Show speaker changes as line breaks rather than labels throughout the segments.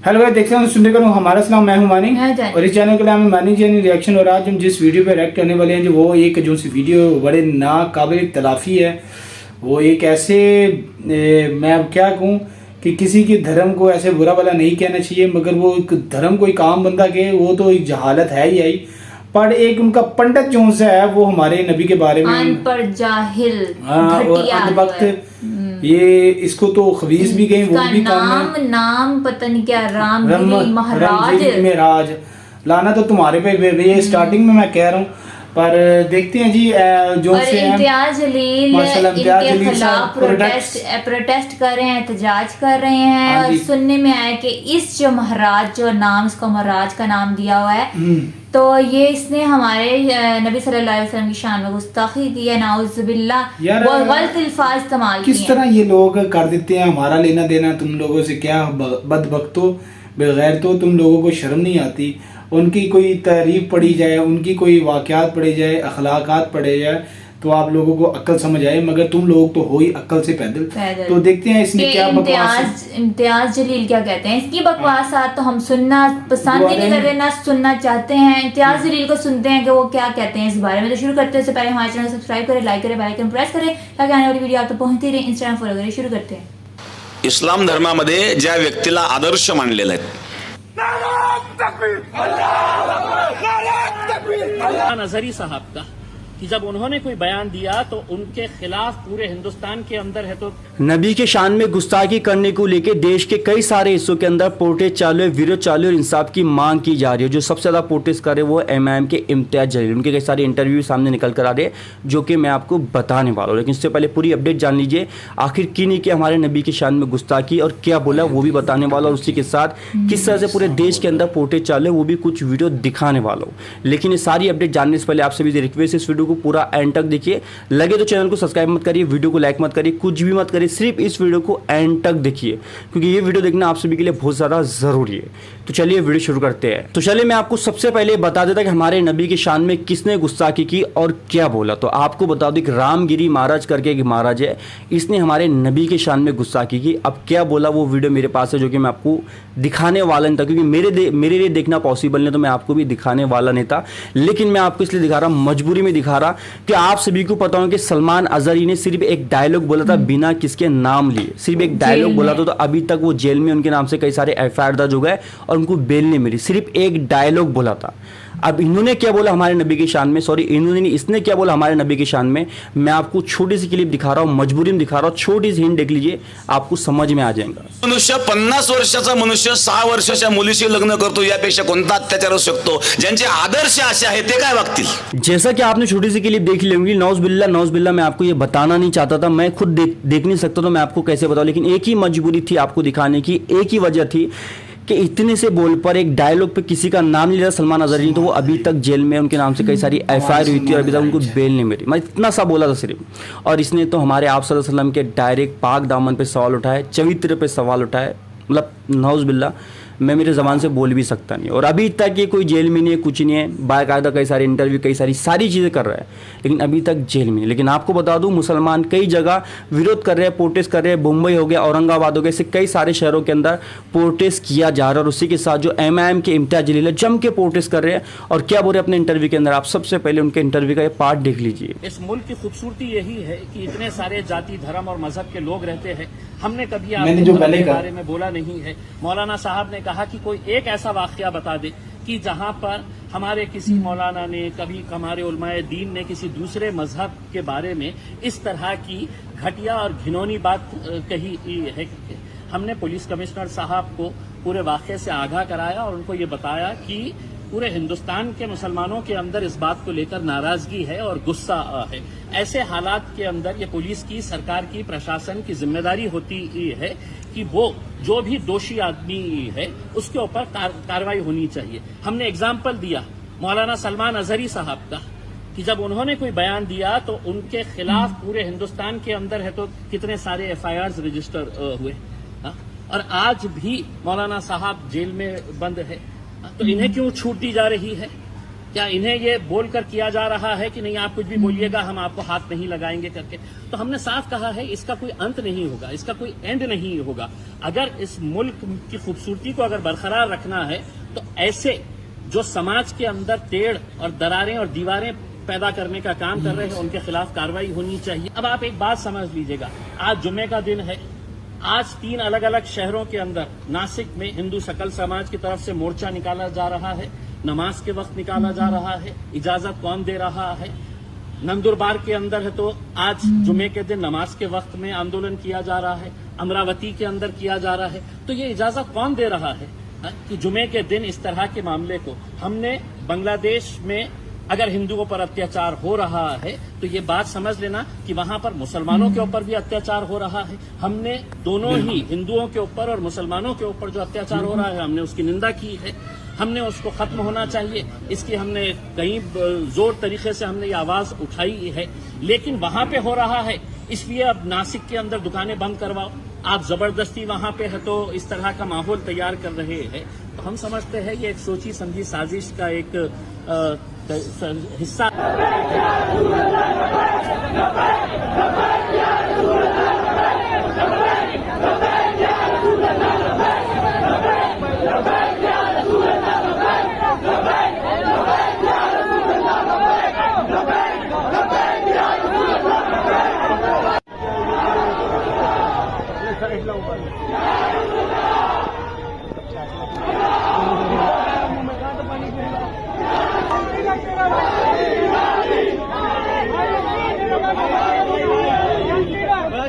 Hello भाई, देखते हैं सुनने को हमारा सलाम। मैं हूं मानी और इस चैनल के नाम है मानी जी रिएक्शन। और आज हम जिस वीडियो पे रिएक्ट करने वाले हैं जो वो एक जो सी वीडियो बड़े नाकाबिल तलाफी है। वो एक ऐसे मैं अब क्या कहूँ कि किसी के धर्म को ऐसे बुरा भला नहीं कहना चाहिए, मगर वो एक धर्म कोई काम बंदा के वो तो एक जहालत है ही आई। पर एक उनका पंडित जो सा है वो हमारे नबी के बारे में
अनपढ़ जाहिल
और अंधभक्त ये इसको तो खबीस भी गए वो भी
नाम पता नहीं क्या रामगिरी
महाराज लाना तो तुम्हारे पे ये स्टार्टिंग में मैं कह रहा हूँ। पर देखते हैं जी जो से
इम्तियाज जलील इनके खिलाफ प्रोटेस्ट कर रहे हैं, एहतजाज कर रहे हैं। और सुनने में आया कि इस जो महाराज जो नाम इसको महाराज का नाम दिया हुआ है तो ये इसने हमारे नबी सल्लल्लाहु अलैहि वसल्लम की शान में गुस्ताखी की है। नाउजुबिल्लाह, वो गलत अल्फाज इस्तेमाल किए।
किस तरह ये लोग कर देते हैं। हमारा लेना देना तुम लोगों से क्या, बदबख्तो बगैर तो तुम लोगों को शर्म नहीं आती। उनकी कोई तारीफ पढ़ी जाए, उनकी कोई वाक़यात पढ़ी जाए, अखलाकात पढ़े जाए तो आप लोगों को अक्ल समझ आए, मगर तुम लोग तो हो ही अक्ल से पैदल। तो देखते हैं इसने क्या बकवास।
इम्तियाज जलील क्या कहते हैं इसकी बकवासात तो हम सुनना पसंद ही नहीं कर रहे, ना सुनना चाहते हैं। इम्तियाज जलील को सुनते हैं कि वो क्या कहते हैं इस बारे में। तो शुरू करते हैं। उससे पहले हमारे चैनल सब्सक्राइब करें, लाइक करें, बेल आइकन प्रेस करें ताकि आने वाली वीडियो आप तक पहुंचती रहे। इंस्टाग्राम फॉलो करें। शुरू करते हैं।
इस्लाम धर्मामध्ये ज्या व्यक्तीला आदर्श मानलेला आहे
नजरी साहब का कि जब उन्होंने कोई बयान दिया तो उनके खिलाफ पूरे हिंदुस्तान के अंदर है तो
नबी के शान में गुस्ताखी करने को लेकर देश के कई सारे हिस्सों के अंदर प्रोटेस्ट चालू है, विरोध चालू है और इंसाफ की मांग की जा रही है। जो सबसे ज्यादा प्रोटेस्ट कर रहे हैं वो एमआईएम के इम्तियाज जलील। उनके कई सारे इंटरव्यू सामने निकल कर आ रहे हैं जो कि मैं आपको बताने वाला हूँ। लेकिन इससे पहले पूरी अपडेट जान लीजिए आखिर की नहीं किया हमारे नबी के शान में गुस्ताखी और क्या बोला वो भी बताने वाला। और उसी के साथ किस तरह से पूरे देश के अंदर प्रोटेस्ट चालू है वो भी कुछ वीडियो दिखाने वाला हूँ। लेकिन ये सारी अपडेट जानने से पहले आपसे भी रिक्वेस्ट इस वीडियो को पूरा एंड तक देखिए। लगे तो चैनल को सब्सक्राइब मत करिए, वीडियो को लाइक मत करिए, कुछ भी मत करिए, सिर्फ इस वीडियो को एंड तक देखिए क्योंकि ये वीडियो देखना आप सभी के लिए बहुत ज़्यादा ज़रूरी है। तो चलिए वीडियो शुरू करते हैं। तो चलिए मैं आपको सबसे पहले बता देता कि हमारे नबी की शान में किसने गुस्ताखी की और क्या बोला। तो आपको बता दूं कि रामगिरी महाराज करके एक महाराज है, इसने हमारे नबी के शान में गुस्ताखी की। अब क्या बोला वो वीडियो मेरे पास है जो कि मैं आपको दिखाने वाला नहीं था क्योंकि मेरे लिए देखना पॉसिबल नहीं तो मैं आपको भी दिखाने वाला नहीं था। लेकिन मैं आपको इसलिए दिखा रहा हूँ, मजबूरी में दिखा रहा कि आप सभी को पता हो कि सलमान अजहरी ने सिर्फ एक डायलॉग बोला था बिना किसके नाम लिए, सिर्फ एक डायलॉग बोला था। तो अभी तक वो जेल में उनके नाम से कई सारे एफआईआर दर्ज हो गए और उनको बेल नहीं मिली, सिर्फ एक डायलॉग बोला था। अब इन्होंने क्या बोला हमारे नबी की शान में, सॉरी इन्होंने नहीं, इसने क्या बोला हमारे नबी की शान में, मैं आपको छोटी सी क्लिप दिखा रहा हूं, मजबूरी में दिखा रहा हूं, छोटी सी हिंट देख लीजिए आपको समझ में आ जाएगा।
मनुष्य 50 वर्षाचा मनुष्य 6 वर्षाच्या मुलीशी लग्न करतो यापेक्षा कोणता अत्याचार होऊ शकतो? ज्यांचे आदर्श असे आहेत ते काय वागतील?
जैसा कि आपने छोटी सी क्लिप देख ली होंगी, नौज़ बिल्ला मैं आपको ये बताना नहीं चाहता था, मैं खुद देख नहीं सकता तो मैं आपको कैसे बताऊं। लेकिन एक ही मजबूरी थी आपको दिखाने की, एक ही वजह थी कि इतने से बोल पर एक डायलॉग पे किसी का नाम नहीं लिया सलमान अजहरी, तो वो अभी तक जेल में, उनके नाम से कई सारी एफआईआर हुई थी और अभी तक उनको बेल नहीं मिली। मैं इतना सा बोला था सिर्फ। और इसने तो हमारे आप सल्लल्लाहु अलैहि वसल्लम के डायरेक्ट पाक दामन पे सवाल उठाए, चरित्र पे सवाल उठाए, मतलब नौज़ बिल्ला मैं मेरे ज़बान से बोल भी सकता नहीं। और अभी तक ये कोई जेल में नहीं है, कुछ नहीं है, बाकायदा कई सारे इंटरव्यू कई सारी चीज़ें कर रहा है लेकिन अभी तक जेल में नहीं। लेकिन आपको बता दूं मुसलमान कई जगह विरोध कर रहे हैं, प्रोटेस्ट कर रहे हैं। मुंबई हो गया, औरंगाबाद हो गया, ऐसे कई सारे शहरों के अंदर प्रोटेस्ट किया जा रहा है। और उसी के साथ जो एमआईएम के इम्तियाज जलील जम के प्रोटेस्ट कर रहे हैं और क्या बोल रहे हैं अपने इंटरव्यू के अंदर। आप सबसे पहले उनके इंटरव्यू का ये पार्ट देख लीजिए।
इस मुल्क की खूबसूरती यही है कि इतने सारे जाति धर्म और मजहब के लोग रहते हैं। हमने कभी आपके बारे में बोला नहीं है। मौलाना साहब ने कहा कि कोई एक ऐसा वाकया बता दे कि जहां पर हमारे किसी मौलाना ने, कभी हमारे उलमाए दीन ने किसी दूसरे मजहब के बारे में इस तरह की घटिया और घिनौनी बात कही है। हमने पुलिस कमिश्नर साहब को पूरे वाकये से आगाह कराया और उनको ये बताया कि पूरे हिंदुस्तान के मुसलमानों के अंदर इस बात को लेकर नाराजगी है और गुस्सा है। ऐसे हालात के अंदर ये पुलिस की, सरकार की, प्रशासन की जिम्मेदारी होती है कि वो जो भी दोषी आदमी है उसके ऊपर कार्रवाई होनी चाहिए। हमने एग्जाम्पल दिया मौलाना सलमान अजहरी साहब का कि जब उन्होंने कोई बयान दिया तो उनके खिलाफ पूरे हिंदुस्तान के अंदर है तो कितने सारे एफआईआर रजिस्टर हुए। और आज भी मौलाना साहब जेल में बंद है। तो इन्हें क्यों छूट दी जा रही है? क्या इन्हें ये बोलकर किया जा रहा है कि नहीं आप कुछ भी बोलिएगा हम आपको हाथ नहीं लगाएंगे करके? तो हमने साफ कहा है इसका कोई अंत नहीं होगा, इसका कोई एंड नहीं होगा। अगर इस मुल्क की खूबसूरती को अगर बरकरार रखना है तो ऐसे जो समाज के अंदर टेढ़ और दरारें और दीवारें पैदा करने का काम कर रहे हैं उनके खिलाफ कार्रवाई होनी चाहिए। अब आप एक बात समझ लीजिएगा, आज जुम्मे का दिन है, आज 3 अलग अलग शहरों के अंदर नासिक में हिंदू सकल समाज की तरफ से मोर्चा निकाला जा रहा है, नमाज के वक्त निकाला जा रहा है, इजाजत कौन दे रहा है? नंदुरबार के अंदर है तो आज जुमे के दिन नमाज के वक्त में आंदोलन किया जा रहा है, अमरावती के अंदर किया जा रहा है, तो ये इजाजत कौन दे रहा है कि जुमे के दिन इस तरह के मामले को? हमने बांग्लादेश में अगर हिंदुओं पर अत्याचार हो रहा है तो ये बात समझ लेना कि वहां पर मुसलमानों के ऊपर भी अत्याचार हो रहा है। हमने दोनों ही हिंदुओं के ऊपर और मुसलमानों के ऊपर जो अत्याचार हो रहा है हमने उसकी निंदा की है, हमने उसको खत्म होना चाहिए, इसकी हमने कई जोर तरीके से हमने ये आवाज उठाई है। लेकिन वहां पे हो रहा है इसलिए अब नासिक के अंदर दुकानें बंद करवाओ, आप जबरदस्ती वहां पे है तो इस तरह का माहौल तैयार कर रहे हैं। तो हम समझते हैं ये एक सोची समझी साजिश का एक हिस्सा।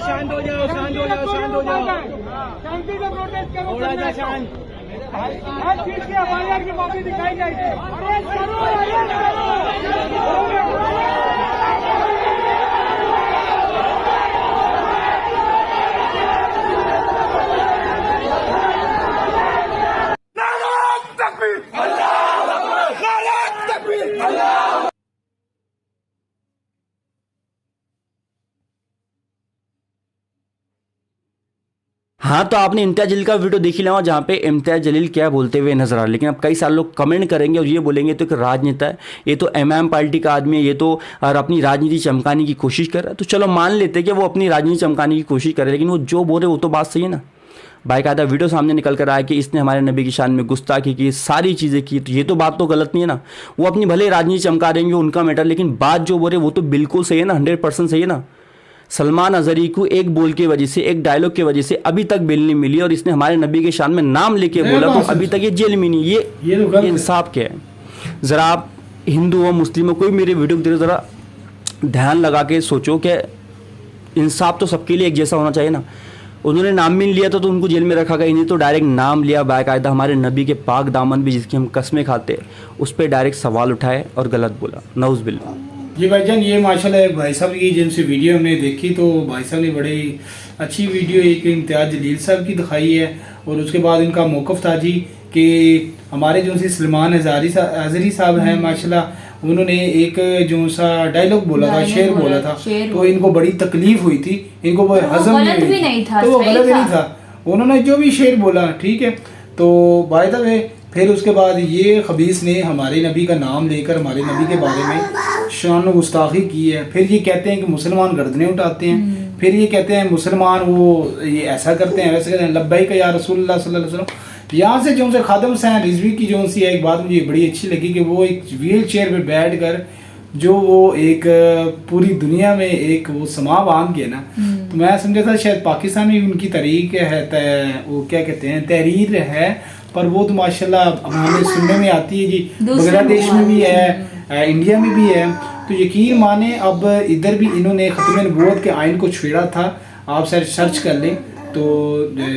शांत हो जाओ, शांत हो जाओ, शांत हो जाओ, शांति से प्रोटेस्ट करो, थोड़ा सा शांत। हर चीज की एफआईआर की कॉपी दिखाई जाएगी। अरेस्ट करो, अरेस्ट करो।
हाँ, तो आपने इम्तियाज जलील का वीडियो देख लिया जहाँ पे इम्तियाज जलील क्या बोलते हुए नजर आ रहा है। लेकिन अब कई सारे लोग कमेंट करेंगे और ये बोलेंगे तो एक राजनेता है, ये तो एमआईएम पार्टी का आदमी है, ये तो और अपनी राजनीति चमकाने की कोशिश कर रहा है। तो चलो मान लेते हैं कि वो अपनी राजनीति चमकाने की कोशिश कर रहे हैं, लेकिन वो जो बोल रहे वो तो बात सही है ना। बाकायदा वीडियो सामने निकल कर आया कि इसने हमारे नबी की शान में गुस्ताखी की, सारी चीज़ें की, तो ये तो बात तो गलत नहीं है ना। वो अपनी भले राजनीति चमका देंगे, उनका मैटर, लेकिन बात जो बोल रहे वो तो बिल्कुल सही है ना, 100% सही है ना। सलमान अजहरी को एक बोल की वजह से, एक डायलॉग की वजह से अभी तक बेल नहीं मिली और इसने हमारे नबी के शान में नाम लेके बोला तो अभी तक ये जेल में नहीं। ये इंसाफ क्या है? ज़रा आप हिंदू हो मुस्लिम हो कोई मेरे वीडियो को ज़रा ध्यान लगा के सोचो कि इंसाफ तो सबके लिए एक जैसा होना चाहिए ना। उन्होंने नाम भी नहीं लिया था तो उनको जेल में रखा गया, इन्हें तो डायरेक्ट नाम लिया, बाकायदा हमारे नबी के पाक दामन भी जिसकी हम कस्में खाते उस पर डायरेक्ट सवाल उठाए और गलत बोला। नऊज़ बिल्लाह।
जी भाईजान, ये माशाल्लाह भाई साहब की जिनसे वीडियो हमने देखी तो भाई साहब ने बड़ी अच्छी वीडियो एक इम्तियाज जलील साहब की दिखाई है और उसके बाद इनका मौक़िफ़ था जी कि हमारे जो सी सलमान अजहरी साहब हैं माशाल्लाह, उन्होंने एक जो सा डायलॉग बोला था, शेर बोला था, तो इनको बड़ी तकलीफ हुई थी, इनको वो हजम नहीं था, तो वो गलत नहीं था, उन्होंने जो भी शेर बोला ठीक है। तो बाय द वे फिर उसके बाद ये खबीस ने हमारे नबी का नाम लेकर हमारे नबी के बारे में शान गुस्ताखी की है। फिर ये कहते हैं कि मुसलमान गर्दनें उठाते हैं, फिर ये कहते हैं मुसलमान वो ये ऐसा करते हैं वैसे करते हैं। लब्बैक या रसूलुल्लाह सल्लल्लाहु अलैहि वसल्लम। यहाँ से जो से खादम हुसैन रिजवी की जो सी एक बात मुझे बड़ी अच्छी लगी कि वो एक व्हील चेयर पर बैठ कर जो वो एक पूरी दुनिया में एक वो समा बांध के ना, तो मैं समझा था शायद पाकिस्तान में उनकी तरीक है, वो क्या कहते हैं तहरीर है, पर वो तो माशाल्लाह हमें सुनने में आती है जी, बांग्लादेश में भी है, इंडिया में भी है। तो यकीन माने अब इधर भी इन्होंने ख़त्म नबूवत के आइन को छेड़ा था, आप सर सर्च कर लें तो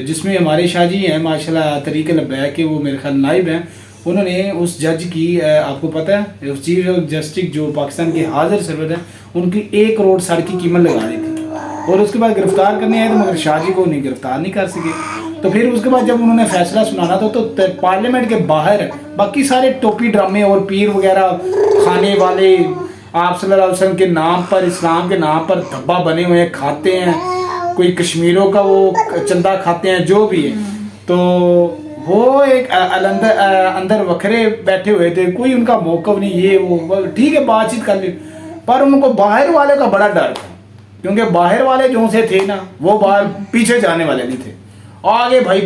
जिसमें हमारे शाह जी हैं माशाल्लाह तरीक़े लब्बैक के, वो मेरे ख्याल नाइब हैं, उन्होंने उस जज की आपको पता है चीफ जस्टिस जो पाकिस्तान के हाजिर सरवर हैं उनकी 1 करोड़ साड़ की कीमत लगा दी थी और उसके बाद गिरफ्तार करने आए तो मगर शाह जी को नहीं गिरफ्तार नहीं कर सके। तो फिर उसके बाद जब उन्होंने फैसला सुनाना था तो पार्लियामेंट के बाहर बाकी सारे टोपी ड्रामे और पीर वगैरह खाने वाले आप सल्लल्लाहु अलैहि वसल्लम के नाम पर, इस्लाम के नाम पर धब्बा बने हुए हैं, खाते हैं, कोई कश्मीरों का वो चंदा खाते हैं, जो भी है। तो वो एक अंदर वखरे बैठे हुए थे, कोई उनका मौकव नहीं, ये वो ठीक है बातचीत कर ली, पर उनको बाहर वाले का बड़ा डर था, क्योंकि बाहर वाले जो से थे ना वो बाहर पीछे जाने वाले नहीं थे। आगे भाई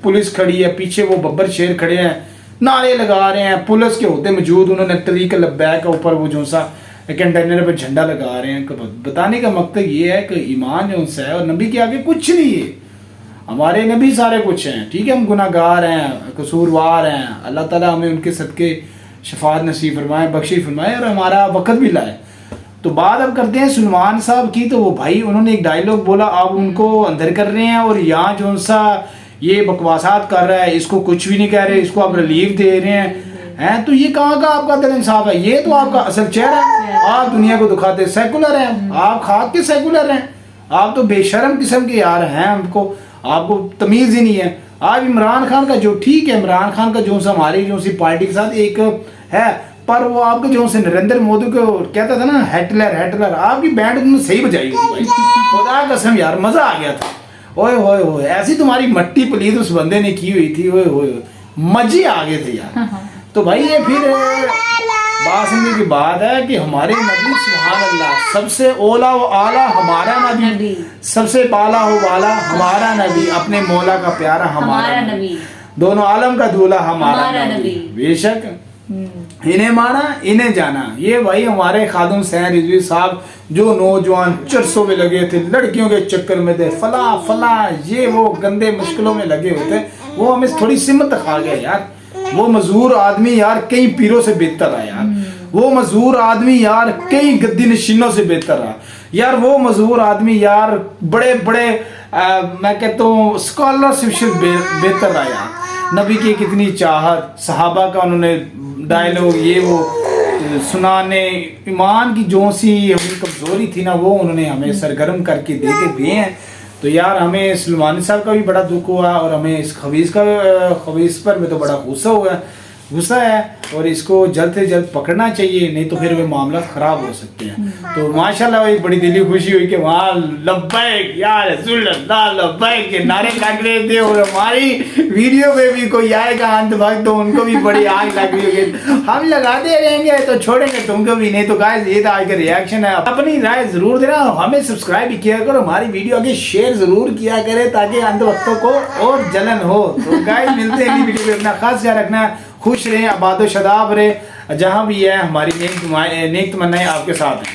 पुलिस खड़ी है, पीछे वो बब्बर शेर खड़े हैं, नारे लगा रहे हैं, पुलिस के होते मौजूद उन्होंने तरीक लब्बैक के ऊपर वो जो सा कंटेनर पे झंडा लगा रहे हैं। बताने का मकसद ये है कि ईमान जो है और नबी के आगे कुछ नहीं है, हमारे नबी सारे कुछ हैं, ठीक है, हम गुनाहगार हैं, कसूरवार हैं, अल्लाह ताला हमें उनके सदके शफात नसीब फरमाए, बख्शी फरमाए और हमारा वक्त भी लाए। तो बात अब करते हैं सलमान साहब की। तो वो भाई उन्होंने एक डायलॉग बोला, अब उनको अंदर कर रहे हैं और यहाँ जो सा ये बकवासात कर रहा है, इसको कुछ भी नहीं कह रहे, इसको आप रिलीफ दे रहे हैं। तो ये कहाँ का आपका दिल इंसाफ है? ये तो आपका असल चेहरा है, आप दुनिया को दिखाते सेकुलर हैं, आप खाद के सेकुलर हैं, आप तो बेशरम किस्म के यार हैं, आपको तमीज़ ही नहीं है। आज इमरान खान का जो ठीक है, इमरान खान का जो सा हमारी जो सी पार्टी के साथ एक है, पर वो आपके जो से नरेंद्र मोदी को कहता था ना हिटलर, आपकी बैंड तुमने सही बजाई भाई, खुदा कसम यार मजा आ गया था। ओए होए होए, ऐसी तुम्हारी मट्टी पलीद उस बंदे ने की हुई थी, ओए होए मजे आ गए थे यार। तो भाई ये फिर बात सुनने की बात है कि हमारे नबी सुभान अल्लाह, सबसे ओला व आला हमारा नबी, सबसे बाला हो वाला हमारा नबी, अपने मौला का प्यारा हमारा नबी, दोनों आलम का दूल्हा हमारा नबी। बेशक इन्हें माना इन्हें जाना, ये भाई हमारे खादम सैन रिजवी साहब जो नौजवान चरसों में लगे थे, लड़कियों के चक्कर में थे, फला ये वो गंदे मुश्किलों में लगे हुए थे, वो हमें थोड़ी सिमत खा गया यार। वो मजदूर आदमी यार कई पीरों से बेहतर रहा यार, वो मजदूर आदमी यार कई गद्दी नशीनों से बेहतर रहा यार, वो मजदूर आदमी यार बड़े मैं कहता हूँ स्कॉलरशिप से बेहतर रहा यार। नबी की कितनी चाहत, सहाबा का उन्होंने डायलॉग ये वो सुनाने, ईमान की जो सी हमारी कमजोरी थी ना वो उन्होंने हमें सरगर्म करके दे के दिए हैं। तो यार हमें सलमानी साहब का भी बड़ा दुख हुआ और हमें इस खबीस पर में तो बड़ा गुस्सा है और इसको जल्द से जल्द पकड़ना चाहिए, नहीं तो फिर वे मामला ख़राब हो सकते हैं। तो माशाल्लाह एक बड़ी दिली खुशी हुई कि वहाँ लब्बैक या रसूल अल्लाह लब्बैक के नारे लग रहे थे और हमारी वीडियो में भी कोई आएगा अंत वक्त तो उनको भी बड़ी आग लग रही होगी। हम लगाते रहेंगे तो छोड़ेंगे तुमको भी नहीं। तो गाइस ये था आज का रिएक्शन है, अपनी राय जरूर देना, हमें सब्सक्राइब भी किया करो, हमारी वीडियो आगे शेयर जरूर किया करे ताकि अंत वक्तों को और जलन हो। तो गाइस मिलते हैं अगली वीडियो में, अपना खास ख्याल रखना, खुश रहें, आबाद व शदाब रहे, जहाँ भी है हमारी नेक तमन्नाएं आपके साथ हैं।